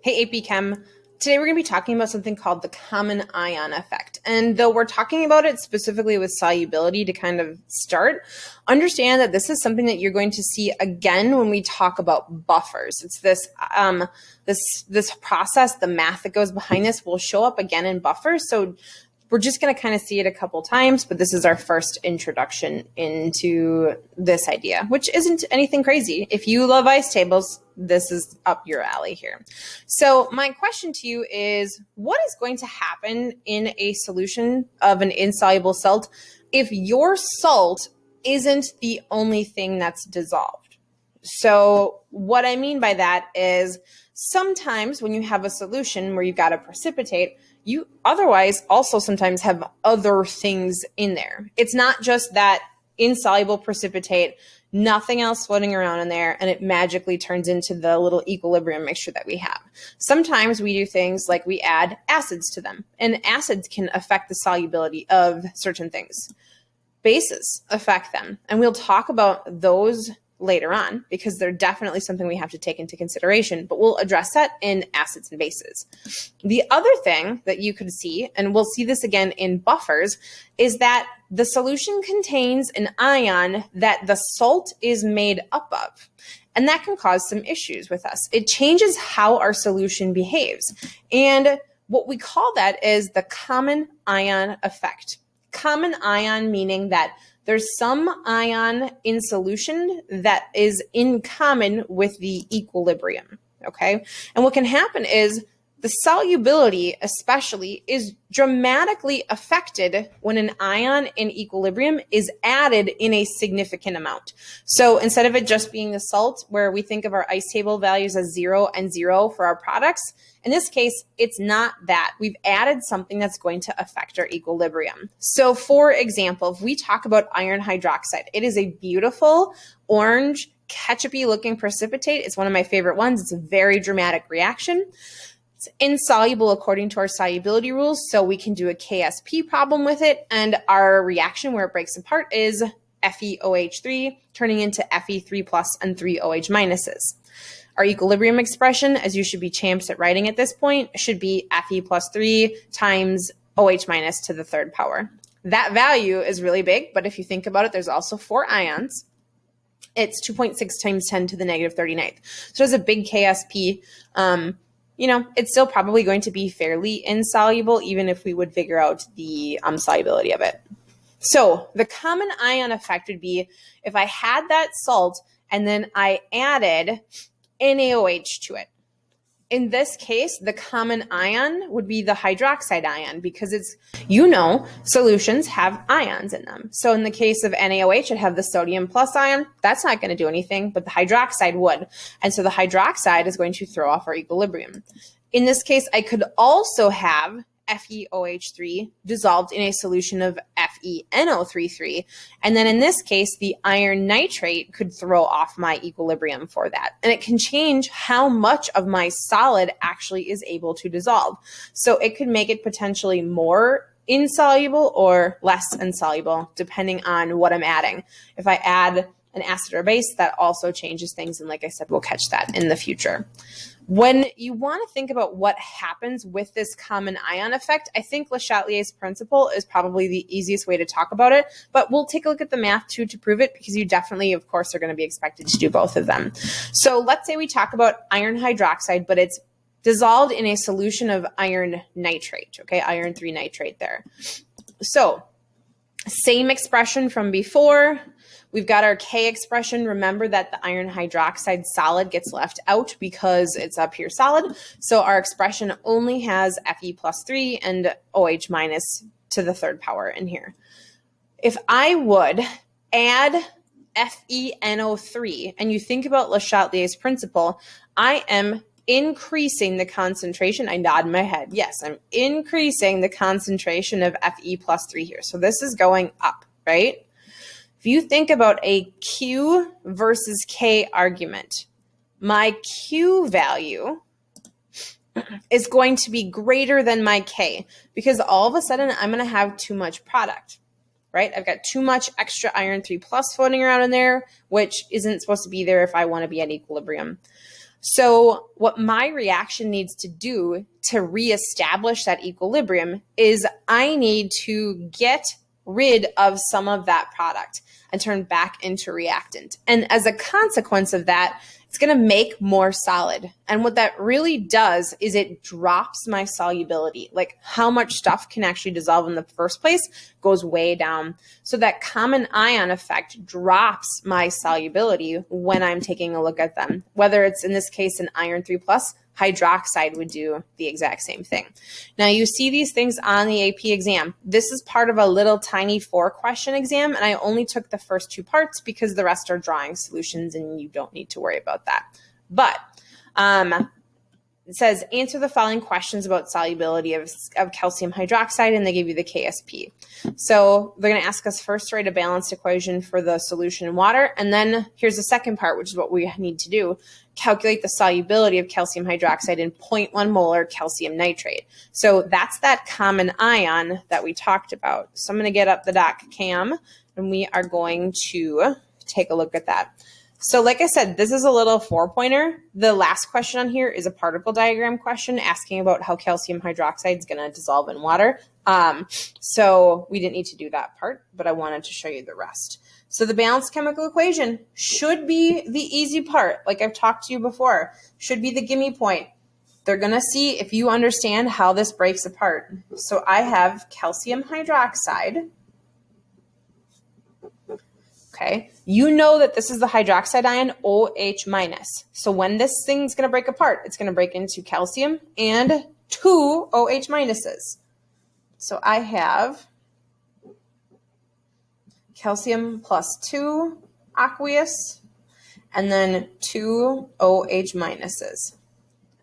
Hey, AP Chem. Today we're going to be talking about something called the common ion effect. And though we're talking about it specifically with solubility to kind of start, understand that this is something that you're going to see again when we talk about buffers. It's this process, the math that goes behind this will show up again in buffers. So we're just going to kind of see it a couple times, but this is our first introduction into this idea, which isn't anything crazy. If you love ice tables, this is up your alley here. So my question to you is, what is going to happen in a solution of an insoluble salt if your salt isn't the only thing that's dissolved? So what I mean by that is sometimes when you have a solution where you've got to precipitate, you otherwise also sometimes have other things in there. It's not just that insoluble precipitate, nothing else floating around in there, and it magically turns into the little equilibrium mixture that we have. Sometimes we do things like we add acids to them, and acids can affect the solubility of certain things. Bases affect them, and we'll talk about those later on because they're definitely something we have to take into consideration, but we'll address that in acids and bases. The other thing that you could see, and we'll see this again in buffers, is that the solution contains an ion that the salt is made up of. And that can cause some issues with us. It changes how our solution behaves. And what we call that is the common ion effect. Common ion meaning that there's some ion in solution that is in common with the equilibrium, okay? And what can happen is the solubility especially is dramatically affected when an ion in equilibrium is added in a significant amount. So instead of it just being the salt, where we think of our ice table values as 0 and 0 for our products, in this case, it's not that. We've added something that's going to affect our equilibrium. So for example, if we talk about iron hydroxide, it is a beautiful orange, ketchup-y looking precipitate. It's one of my favorite ones. It's a very dramatic reaction. It's insoluble according to our solubility rules, so we can do a KSP problem with it, and our reaction where it breaks apart is FeOH3 turning into Fe3 plus and 3 OH minuses. Our equilibrium expression, as you should be champs at writing at this point, should be Fe plus 3 times OH minus to the third power. That value is really big, but if you think about it, there's also 4 ions. It's 2.6 times 10 to the negative 39th. So it's a big KSP. It's still probably going to be fairly insoluble, even if we would figure out the solubility of it. So the common ion effect would be if I had that salt and then I added NaOH to it. In this case, the common ion would be the hydroxide ion because solutions have ions in them. So in the case of NaOH, it'd have the sodium plus ion. That's not going to do anything, but the hydroxide would. And so the hydroxide is going to throw off our equilibrium. In this case, I could also have FeOH3 dissolved in a solution of FeNO33. And then in this case, the iron nitrate could throw off my equilibrium for that. And it can change how much of my solid actually is able to dissolve. So it could make it potentially more insoluble or less insoluble, depending on what I'm adding. If I add an acid or base, that also changes things. And like I said, we'll catch that in the future. When you want to think about what happens with this common ion effect, I think Le Chatelier's principle is probably the easiest way to talk about it, but we'll take a look at the math too to prove it because you definitely, of course, are going to be expected to do both of them. So let's say we talk about iron hydroxide, but it's dissolved in a solution of iron nitrate, okay, iron 3 nitrate there. So same expression from before. We've got our K expression. Remember that the iron hydroxide solid gets left out because it's a pure solid. So our expression only has Fe plus 3 and OH minus to the third power in here. If I would add FeNO3, and you think about Le Chatelier's principle, I am increasing the concentration. I nod my head. Yes, I'm increasing the concentration of Fe plus 3 here. So this is going up, right? If you think about a Q versus K argument, my Q value is going to be greater than my K because all of a sudden I'm going to have too much product, right? I've got too much extra iron 3 plus floating around in there, which isn't supposed to be there if I want to be at equilibrium. So what my reaction needs to do to reestablish that equilibrium is I need to get rid of some of that product and turn back into reactant. And as a consequence of that, it's going to make more solid. And what that really does is it drops my solubility. Like how much stuff can actually dissolve in the first place goes way down. So that common ion effect drops my solubility when I'm taking a look at them. Whether it's in this case an iron 3 plus, hydroxide would do the exact same thing. Now you see these things on the AP exam. This is part of a little tiny 4-question exam, and I only took the first 2 parts because the rest are drawing solutions and you don't need to worry about that. But it says answer the following questions about solubility of calcium hydroxide, and they give you the KSP. So they're going to ask us first to write a balanced equation for the solution in water, and then here's the second part, which is what we need to do. Calculate the solubility of calcium hydroxide in 0.1 molar calcium nitrate. So that's that common ion that we talked about. So I'm going to get up the doc cam, and we are going to take a look at that. So like I said, this is a little 4-pointer. The last question on here is a particle diagram question asking about how calcium hydroxide is going to dissolve in water. So we didn't need to do that part, but I wanted to show you the rest. So the balanced chemical equation should be the easy part. Like I've talked to you before, should be the gimme point. They're going to see if you understand how this breaks apart. So I have calcium hydroxide. Okay, you know that this is the hydroxide ion OH minus. So when this thing's going to break apart, it's going to break into calcium and 2 OH minuses. So I have calcium plus 2 aqueous and then 2 OH minuses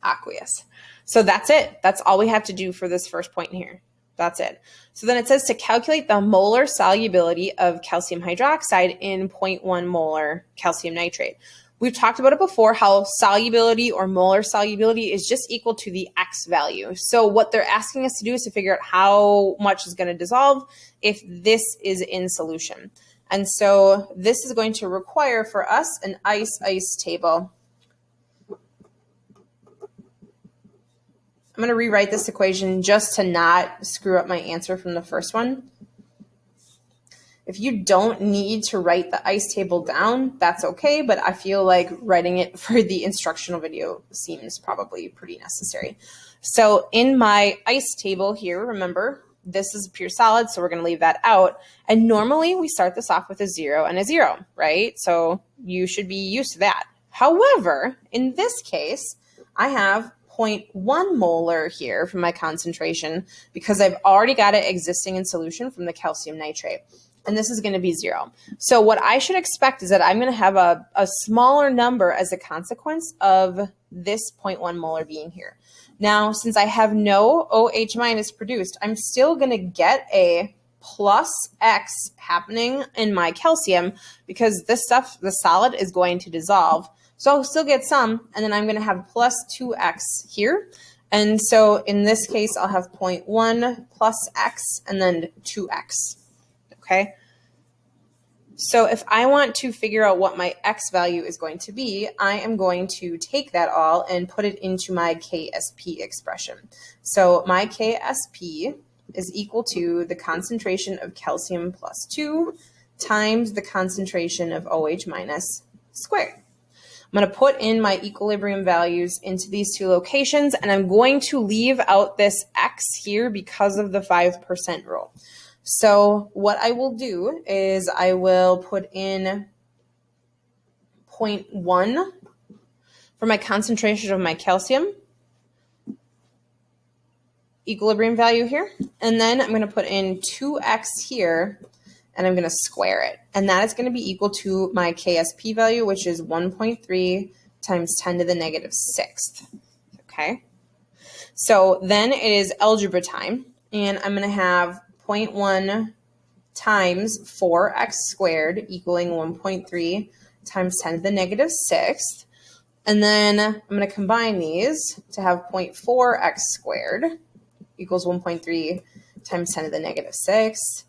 aqueous. So that's it. That's all we have to do for this first point here. That's it. So then it says to calculate the molar solubility of calcium hydroxide in 0.1 molar calcium nitrate. We've talked about it before, how solubility or molar solubility is just equal to the X value. So what they're asking us to do is to figure out how much is going to dissolve if this is in solution. And so this is going to require for us an ice table. I'm going to rewrite this equation just to not screw up my answer from the first one. If you don't need to write the ice table down, that's okay, but I feel like writing it for the instructional video seems probably pretty necessary. So in my ice table here, remember, this is pure solid, so we're going to leave that out. And normally we start this off with a 0 and a 0, right? So you should be used to that. However, in this case, I have 0.1 molar here for my concentration because I've already got it existing in solution from the calcium nitrate. And this is going to be 0. So what I should expect is that I'm going to have a smaller number as a consequence of this 0.1 molar being here. Now, since I have no OH minus produced, I'm still going to get a plus X happening in my calcium because this stuff, the solid, is going to dissolve. So I'll still get some, and then I'm going to have plus 2X here. And so in this case, I'll have 0.1 plus X and then 2X. Okay. So if I want to figure out what my X value is going to be, I am going to take that all and put it into my KSP expression. So my KSP is equal to the concentration of calcium plus 2 times the concentration of OH minus squared. I'm going to put in my equilibrium values into these two locations, and I'm going to leave out this X here because of the 5% rule. So what I will do is I will put in 0.1 for my concentration of my calcium equilibrium value here. And then I'm going to put in 2X here, and I'm going to square it. And that is going to be equal to my KSP value, which is 1.3 times 10 to the negative 6th. Okay. So then it is algebra time, and I'm going to have 0.1 times 4x squared equaling 1.3 times 10 to the negative 6th. And then I'm going to combine these to have 0.4x squared equals 1.3 times 10 to the negative 6th.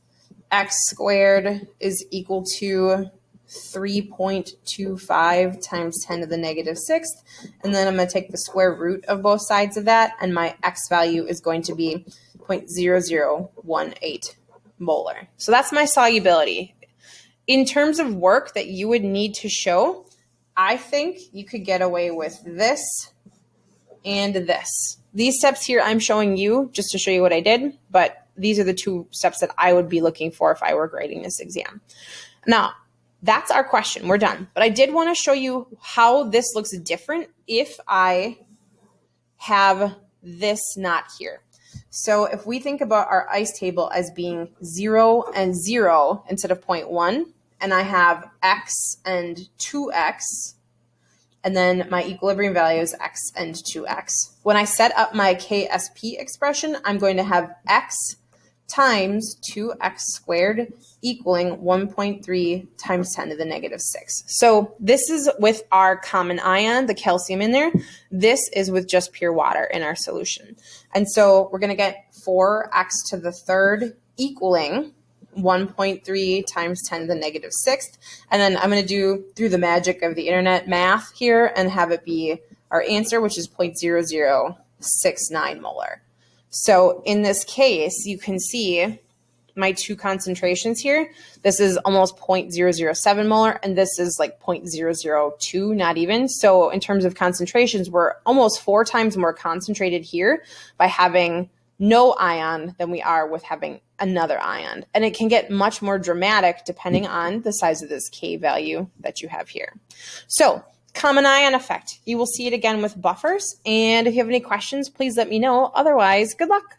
X squared is equal to 3.25 times 10 to the negative sixth. And then I'm going to take the square root of both sides of that, and my X value is going to be 0.0018 molar. So that's my solubility. In terms of work that you would need to show, I think you could get away with this and this. These steps here I'm showing you just to show you what I did, but these are the two steps that I would be looking for if I were grading this exam. Now, that's our question. We're done. But I did want to show you how this looks different if I have this not here. So if we think about our ICE table as being 0 and 0 instead of 0.1, and I have X and 2X, and then my equilibrium value is X and 2X. When I set up my KSP expression, I'm going to have X times 2x squared equaling 1.3 times 10 to the negative 6. So this is with our common ion, the calcium in there. This is with just pure water in our solution. And so we're going to get 4x to the third equaling 1.3 times 10 to the negative 6th. And then I'm going to do, through the magic of the internet, math here and have it be our answer, which is 0.0069 molar. So in this case, you can see my two concentrations here. This is almost 0.007 molar, and this is like 0.002, not even. So in terms of concentrations, we're almost 4 times more concentrated here by having no ion than we are with having another ion. And it can get much more dramatic depending on the size of this K value that you have here. So common ion effect. You will see it again with buffers. And if you have any questions, please let me know. Otherwise, good luck.